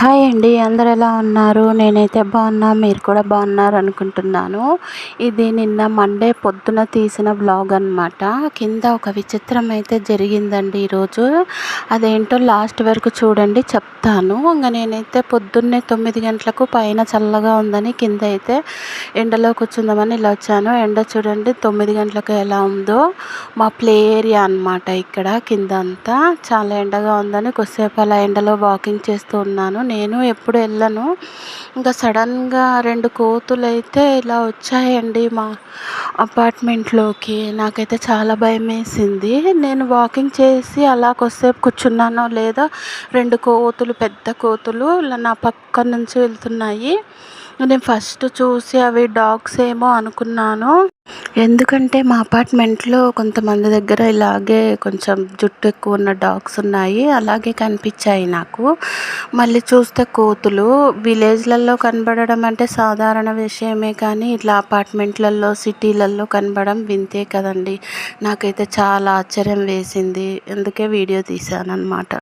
Hi అండి. అందరూ ఎలా ఉన్నారు? నేనైతే బాగున్నా. మీరు కూడా బాగున్నారు అనుకుంటున్నాను. ఇది నిన్న మండే పొద్దున తీసిన వ్లాగ్ అనమాట. కింద ఒక విచిత్రం అయితే జరిగిందండి ఈరోజు. అదేంటో లాస్ట్ వరకు చూడండి, చెప్తాను. ఇంకా నేనైతే పొద్దున్నే 9 గంటలకు పైన చల్లగా ఉందని కింద అయితే ఎండలో కూర్చుందామని ఇలా వచ్చాను. ఎండ చూడండి 9 గంటలకు ఎలా ఉందో. మా ప్లే ఏరియా అనమాట ఇక్కడ కింద అంతా. చాలా ఎండగా ఉందని కొద్దిసేపు అలా ఎండలో వాకింగ్ చేస్తూ ఉన్నాను. నేను ఎప్పుడు వెళ్ళను. ఇంకా సడన్గా 2 కోతులు అయితే ఇలా వచ్చాయండి మా అపార్ట్మెంట్లోకి. నాకైతే చాలా భయం వేసింది. నేను వాకింగ్ చేసి అలా కొద్దిసేపు కూర్చున్నానో లేదో 2 కోతులు, పెద్ద కోతులు ఇలా నా పక్క నుంచి వెళ్తున్నాయి. నేను ఫస్ట్ చూసి అవి డాగ్స్ ఏమో అనుకున్నాను. ఎందుకంటే మా అపార్ట్మెంట్లో కొంతమంది దగ్గర ఇలాగే కొంచెం జుట్టు ఎక్కువ ఉన్న డాగ్స్ ఉన్నాయి. అలాగే కనిపించాయి నాకు. మళ్ళీ చూస్తే కోతులు. విలేజ్లలో కనబడడం అంటే సాధారణ విషయమే, కానీ ఇట్లా అపార్ట్మెంట్లలో, సిటీలలో కనబడడం వింతే కదండి. నాకైతే చాలా ఆశ్చర్యం వేసింది. అందుకే వీడియో తీశాను అన్నమాట.